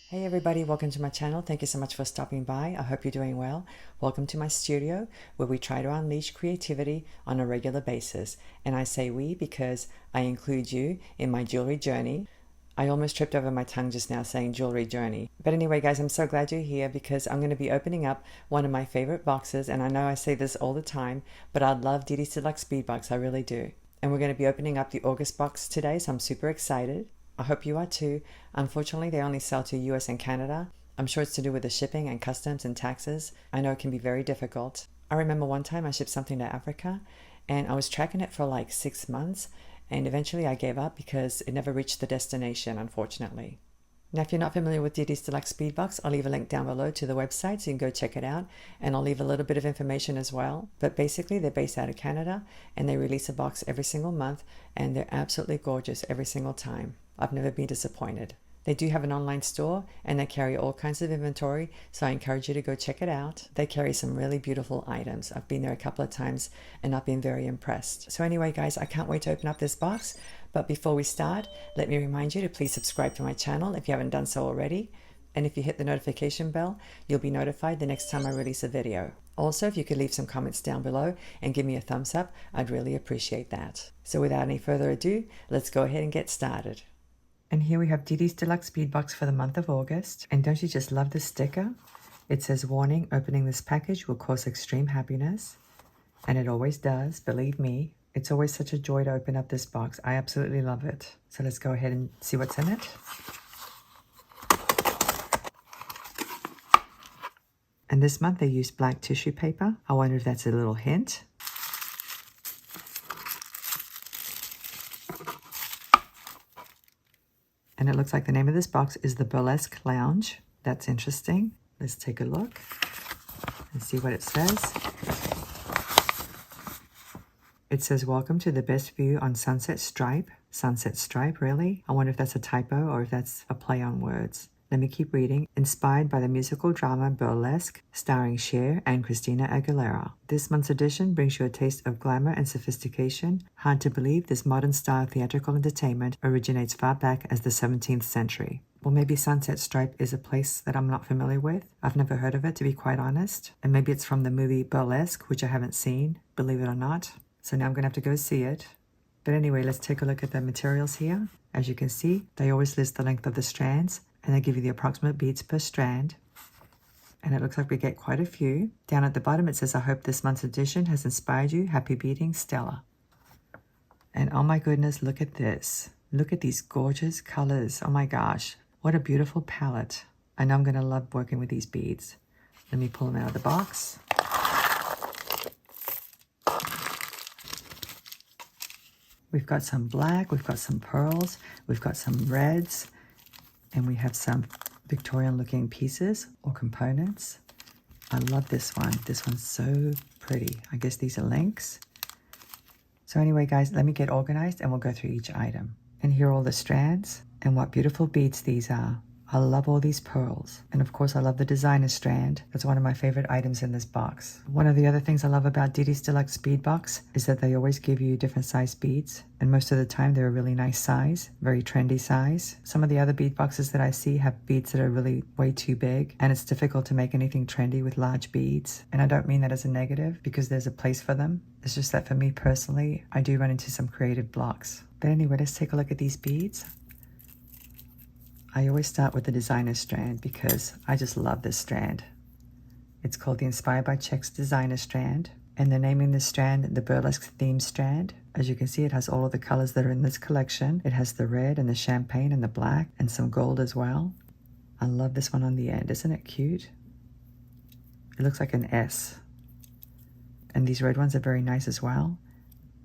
Hey everybody, welcome to my channel. Thank you so much for stopping by. I hope you're doing well. Welcome to my studio where we try to unleash creativity on a regular basis. And I say we because I include you in my jewelry journey. I almost tripped over my tongue just now saying jewelry journey. But anyway, guys, I'm so glad you're here because I'm going to be opening up one of my favorite boxes. And I know I say this all the time, but I love Didi's Deluxe Bead box. I really do. And we're going to be opening up the August box today, so I'm super excited. I hope you are too. Unfortunately, they only sell to US and Canada. I'm sure it's to do with the shipping and customs and taxes. I know it can be very difficult. I remember one time I shipped something to Africa and I was tracking it for like 6 months and eventually I gave up because it never reached the destination, unfortunately. Now, if you're not familiar with Didi's Deluxe Bead Box, I'll leave a link down below to the website so you can go check it out. And I'll leave a little bit of information as well. But basically, they're based out of Canada and they release a box every single month. And they're absolutely gorgeous every single time. I've never been disappointed. They do have an online store and they carry all kinds of inventory, so I encourage you to go check it out. They carry some really beautiful items. I've been there a couple of times and I've been very impressed. So anyway, guys, I can't wait to open up this box. But before we start, let me remind you to please subscribe to my channel if you haven't done so already. And if you hit the notification bell, you'll be notified the next time I release a video. Also, if you could leave some comments down below and give me a thumbs up, I'd really appreciate that. So without any further ado, let's go ahead and get started. And here we have Didi's Deluxe Bead Box for the month of August. And don't you just love this sticker? It says, warning, opening this package will cause extreme happiness. And it always does, believe me. It's always such a joy to open up this box. I absolutely love it. So let's go ahead and see what's in it. And this month they used black tissue paper. I wonder if that's a little hint. And it looks like the name of this box is the Burlesque Lounge. That's interesting. Let's take a look and see what it says. It says, welcome to the best view on Sunset Stripe. Sunset Stripe, really? I wonder if that's a typo or if that's a play on words. Let me keep reading. Inspired by the musical drama Burlesque, starring Cher and Christina Aguilera. This month's edition brings you a taste of glamour and sophistication. Hard to believe this modern style theatrical entertainment originates far back as the 17th century. Well, maybe Sunset Stripe is a place that I'm not familiar with. I've never heard of it, to be quite honest. And maybe it's from the movie Burlesque, which I haven't seen, believe it or not. So now I'm going to have to go see it. But anyway, let's take a look at the materials here. As you can see, they always list the length of the strands, and they give you the approximate beads per strand. And it looks like we get quite a few. Down at the bottom, it says, I hope this month's edition has inspired you. Happy beading, Stella. And oh my goodness, look at this. Look at these gorgeous colors. Oh my gosh, what a beautiful palette. I know I'm going to love working with these beads. Let me pull them out of the box. We've got some black, we've got some pearls, we've got some reds, and we have some Victorian looking pieces or components. I love this one. This one's so pretty. I guess these are links. So anyway, guys, let me get organized and we'll go through each item. And here are all the strands and what beautiful beads these are. I love all these pearls. And of course, I love the designer strand. That's one of my favorite items in this box. One of the other things I love about Didi's Deluxe Bead Box is that they always give you different size beads. And most of the time, they're a really nice size, very trendy size. Some of the other bead boxes that I see have beads that are really way too big. And it's difficult to make anything trendy with large beads. And I don't mean that as a negative because there's a place for them. It's just that for me personally, I do run into some creative blocks. But anyway, let's take a look at these beads. I always start with the designer strand because I just love this strand. It's called the Inspired by Checks designer strand, and they're naming this strand the burlesque-themed strand. As you can see, it has all of the colors that are in this collection. It has the red and the champagne and the black and some gold as well. I love this one on the end. Isn't it cute? It looks like an S. And these red ones are very nice as well.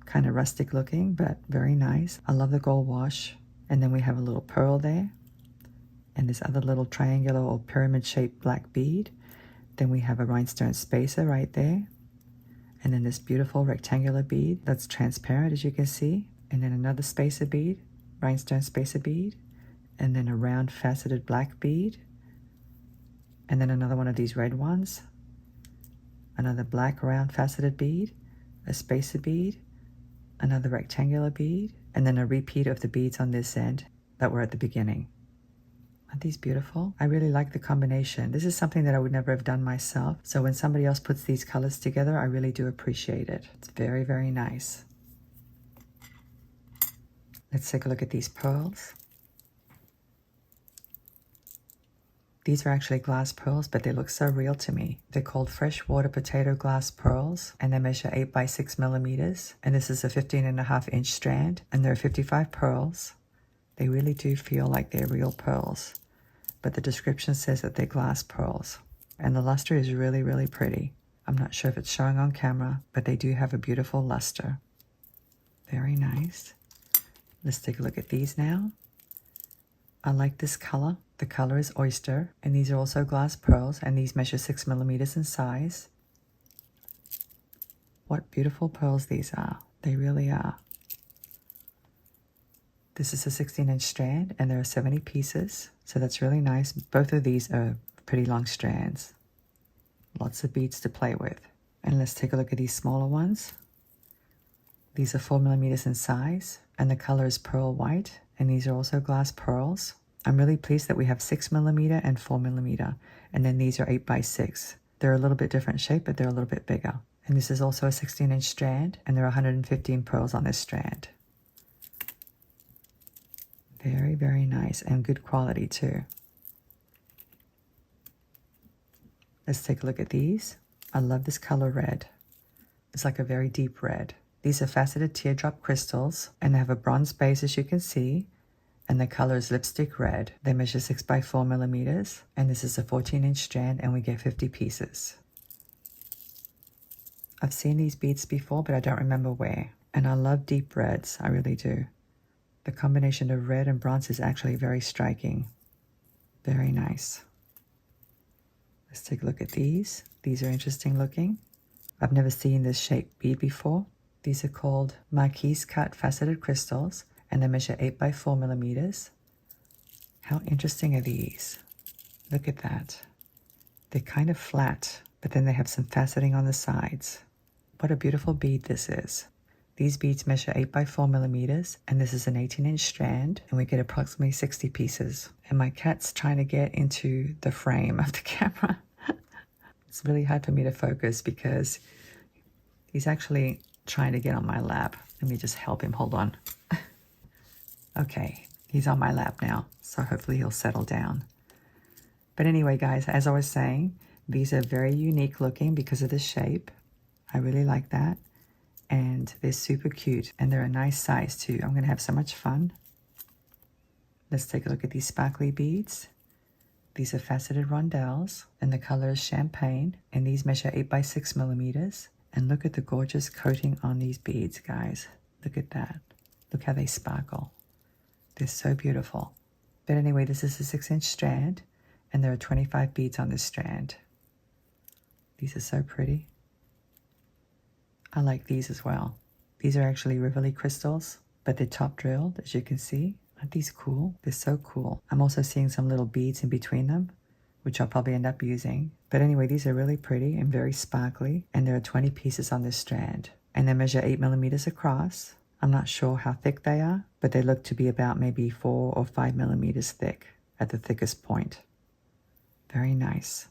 Kind of rustic looking, but very nice. I love the gold wash. And then we have a little pearl there. And this other little triangular or pyramid-shaped black bead. Then we have a rhinestone spacer right there. And then this beautiful rectangular bead that's transparent, as you can see. And then another spacer bead, rhinestone spacer bead. And then a round faceted black bead. And then another one of these red ones. Another black round faceted bead. A spacer bead. Another rectangular bead. And then a repeat of the beads on this end that were at the beginning. Aren't these beautiful? I really like the combination. This is something that I would never have done myself. So when somebody else puts these colors together, I really do appreciate it. It's very, very nice. Let's take a look at these pearls. These are actually glass pearls, but they look so real to me. They're called freshwater potato glass pearls, and they measure 8 by 6 millimeters. And this is a 15.5-inch strand, and there are 55 pearls. They really do feel like they're real pearls, but the description says that they're glass pearls. And the luster is really, really pretty. I'm not sure if it's showing on camera, but they do have a beautiful luster. Very nice. Let's take a look at these now. I like this color. The color is oyster, and these are also glass pearls, and these measure 6 millimeters in size. What beautiful pearls these are. They really are. This is a 16-inch strand, and there are 70 pieces, so that's really nice. Both of these are pretty long strands. Lots of beads to play with. And let's take a look at these smaller ones. These are 4 millimeters in size, and the color is pearl white, and these are also glass pearls. I'm really pleased that we have 6 millimeter and 4 millimeter, and then these are 8 by 6. They're a little bit different shape, but they're a little bit bigger. And this is also a 16-inch strand, and there are 115 pearls on this strand. Very, very nice, and good quality too. Let's take a look at these. I love this color red. It's like a very deep red. These are faceted teardrop crystals, and they have a bronze base, as you can see, and the color is lipstick red. They measure 6 by 4 millimeters, and this is a 14-inch strand, and we get 50 pieces. I've seen these beads before, but I don't remember where. And I love deep reds, I really do. The combination of red and bronze is actually very striking. Very nice. Let's take a look at these. These are interesting looking. I've never seen this shaped bead before. These are called Marquise cut faceted crystals, and they measure 8 by 4 millimeters. How interesting are these? Look at that. They're kind of flat, but then they have some faceting on the sides. What a beautiful bead this is. These beads measure 8 by 4 millimeters, and this is an 18-inch strand, and we get approximately 60 pieces. And my cat's trying to get into the frame of the camera. It's really hard for me to focus because he's actually trying to get on my lap. Let me just help him. Hold on. Okay, he's on my lap now, so hopefully he'll settle down. But anyway, guys, as I was saying, these are very unique looking because of the shape. I really like that. And they're super cute, and they're a nice size too. I'm going to have so much fun. Let's take a look at these sparkly beads. These are faceted rondelles, and the color is champagne, and these measure 8 by 6 millimeters. And look at the gorgeous coating on these beads, guys. Look at that. Look how they sparkle. They're so beautiful. But anyway, this is a 6-inch strand, and there are 25 beads on this strand. These are so pretty. I like these as well. These are actually Rivoli crystals, but they're top drilled, as you can see. Aren't these cool? They're so cool. I'm also seeing some little beads in between them, which I'll probably end up using. But anyway, these are really pretty and very sparkly, and there are 20 pieces on this strand. And they measure 8 millimeters across. I'm not sure how thick they are, but they look to be about maybe 4 or 5 millimeters thick at the thickest point. Very nice.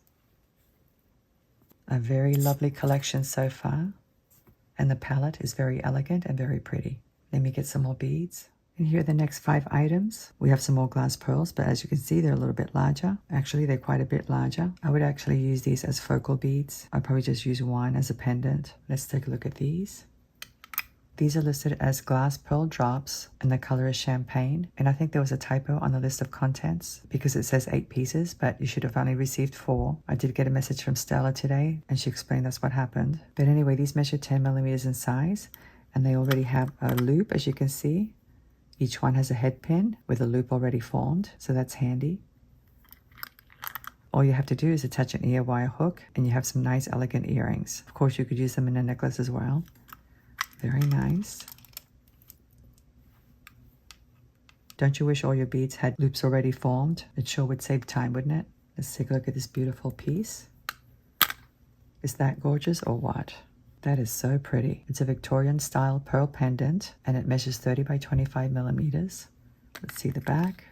A very lovely collection so far. And the palette is very elegant and very pretty. Let me get some more beads. And here are the next 5 items. We have some more glass pearls, but as you can see, they're a little bit larger. Actually, they're quite a bit larger. I would actually use these as focal beads. I'd probably just use one as a pendant. Let's take a look at these. These are listed as glass pearl drops, and the color is champagne. And I think there was a typo on the list of contents because it says 8 pieces, but you should have only received 4. I did get a message from Stella today, and she explained that's what happened. But anyway, these measure 10 millimeters in size, and they already have a loop, as you can see. Each one has a head pin with a loop already formed, so that's handy. All you have to do is attach an ear wire hook, and you have some nice, elegant earrings. Of course, you could use them in a necklace as well. Very nice. Don't you wish all your beads had loops already formed? It sure would save time, wouldn't it? Let's take a look at this beautiful piece. Is that gorgeous or what? That is so pretty. It's a Victorian style pearl pendant, and it measures 30 by 25 millimeters. Let's see the back.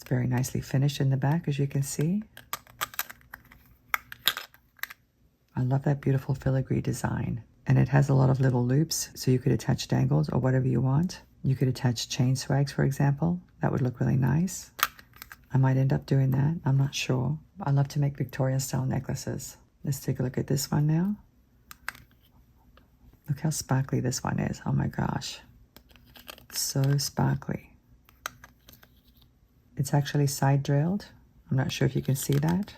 Very nicely finished in the back, as you can see. I love that beautiful filigree design. And it has a lot of little loops, so you could attach dangles or whatever you want. You could attach chain swags, for example. That would look really nice. I might end up doing that. I'm not sure. I love to make Victorian style necklaces. Let's take a look at this one now. Look how sparkly this one is. Oh my gosh. So sparkly. It's actually side drilled. I'm not sure if you can see that.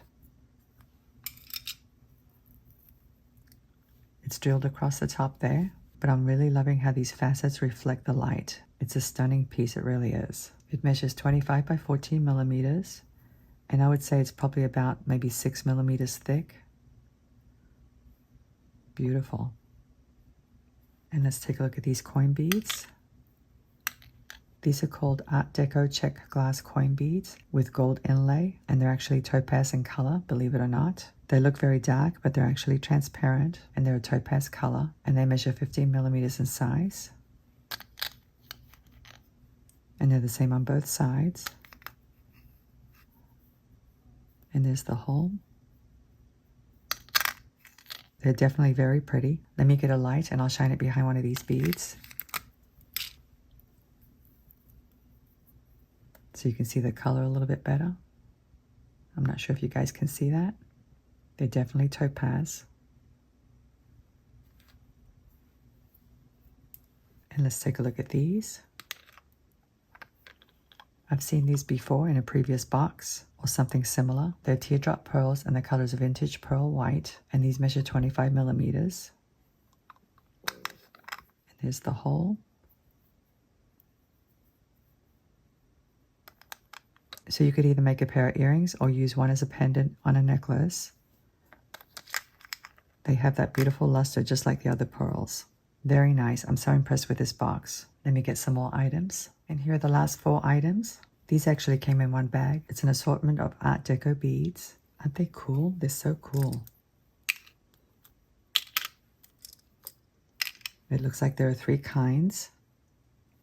It's drilled across the top there, but I'm really loving how these facets reflect the light. It's a stunning piece, it really is. It measures 25 by 14 millimeters, and I would say it's probably about maybe 6 millimeters thick. Beautiful. And let's take a look at these coin beads. These are called Art Deco check glass coin beads with gold inlay, and they're actually topaz in color, believe it or not. They look very dark, but they're actually transparent, and they're a topaz color, and they measure 15 millimeters in size. And they're the same on both sides. And there's the hole. They're definitely very pretty. Let me get a light and I'll shine it behind one of these beads, so you can see the color a little bit better. I'm not sure if you guys can see that. They're definitely topaz. And let's take a look at these. I've seen these before in a previous box or something similar. They're teardrop pearls and the color is vintage pearl white, and these measure 25 millimeters. And there's the hole. So you could either make a pair of earrings or use one as a pendant on a necklace. They have that beautiful luster just like the other pearls. Very nice. I'm so impressed with this box. Let me get some more items. And here are the last 4 items. These actually came in one bag. It's an assortment of Art Deco beads. Aren't they cool? They're so cool. It looks like there are 3 kinds.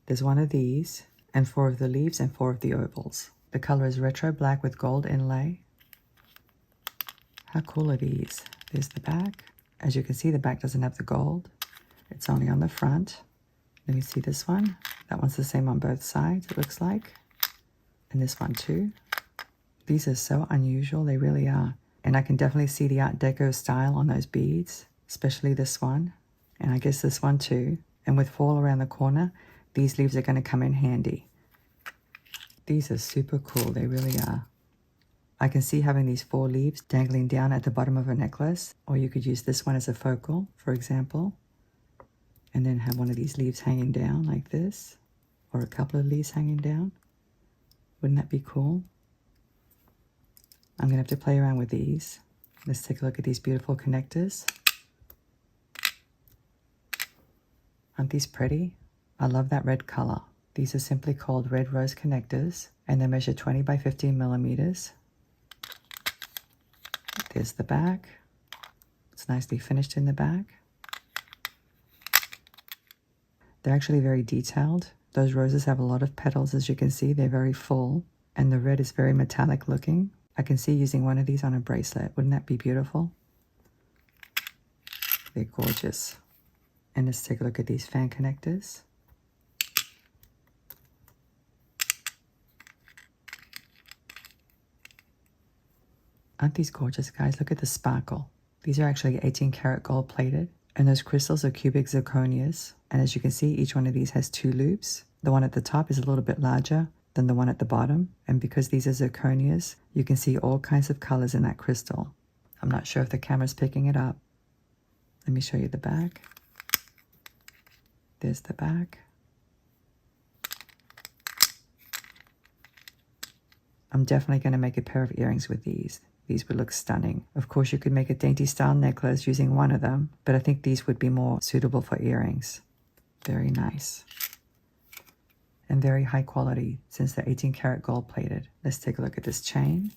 There's one of these, and 4 of the leaves and 4 of the ovals. The color is retro black with gold inlay. How cool are these? There's the back. As you can see, the back doesn't have the gold. It's only on the front. Let me see this one. That one's the same on both sides, it looks like. And this one too. These are so unusual, they really are. And I can definitely see the Art Deco style on those beads, especially this one. And I guess this one too. And with fall around the corner, these leaves are going to come in handy. These are super cool, they really are. I can see having these 4 leaves dangling down at the bottom of a necklace, or you could use this one as a focal, for example, and then have one of these leaves hanging down like this, or a couple of leaves hanging down. Wouldn't that be cool? I'm going to have to play around with these. Let's take a look at these beautiful connectors. Aren't these pretty? I love that red color. These are simply called red rose connectors, and they measure 20 by 15 millimeters. There's the back. It's nicely finished in the back. They're actually very detailed. Those roses have a lot of petals, as you can see. They're very full, and the red is very metallic looking. I can see using one of these on a bracelet. Wouldn't that be beautiful? They're gorgeous. And let's take a look at these fan connectors. Aren't these gorgeous, guys? Look at the sparkle. These are actually 18 karat gold plated, and those crystals are cubic zirconias. And as you can see, each one of these has 2 loops. The one at the top is a little bit larger than the one at the bottom, and because these are zirconias, you can see all kinds of colors in that crystal. I'm not sure if the camera's picking it up. Let me show you the back. There's the back. I'm definitely going to make a pair of earrings with these. These would look stunning. Of course, you could make a dainty style necklace using one of them, but I think these would be more suitable for earrings. Very nice. And very high quality since they're 18 karat gold plated. Let's take a look at this chain.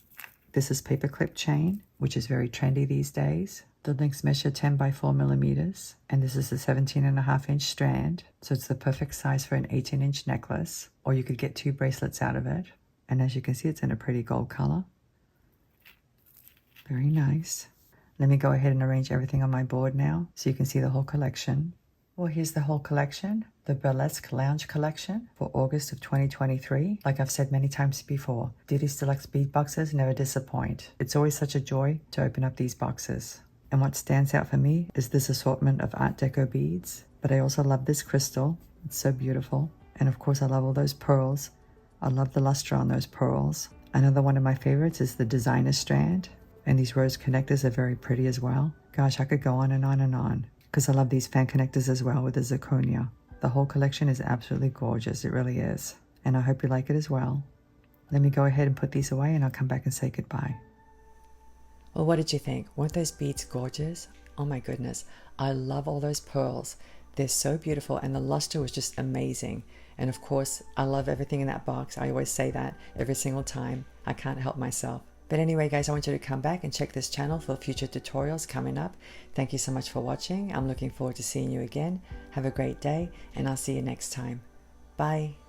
This is paperclip chain, which is very trendy these days. The links measure 10 by 4 millimeters, and this is a 17.5-inch strand, so it's the perfect size for an 18-inch necklace, or you could get 2 bracelets out of it. And as you can see, it's in a pretty gold color. Very nice. Let me go ahead and arrange everything on my board now so you can see the whole collection. Well, here's the whole collection, the Burlesque Lounge collection for August of 2023. Like I've said many times before, Didi's Deluxe Bead boxes never disappoint. It's always such a joy to open up these boxes. And what stands out for me is this assortment of Art Deco beads. But I also love this crystal. It's so beautiful. And of course, I love all those pearls. I love the luster on those pearls. Another one of my favorites is the designer strand. And these rose connectors are very pretty as well. Gosh, I could go on and on and on, because I love these fan connectors as well with the zirconia. The whole collection is absolutely gorgeous. It really is. And I hope you like it as well. Let me go ahead and put these away and I'll come back and say goodbye. Well, what did you think? Weren't those beads gorgeous? Oh my goodness. I love all those pearls. They're so beautiful and the luster was just amazing. And of course, I love everything in that box. I always say that every single time. I can't help myself. But anyway, guys, I want you to come back and check this channel for future tutorials coming up. Thank you so much for watching. I'm looking forward to seeing you again. Have a great day, and I'll see you next time. Bye.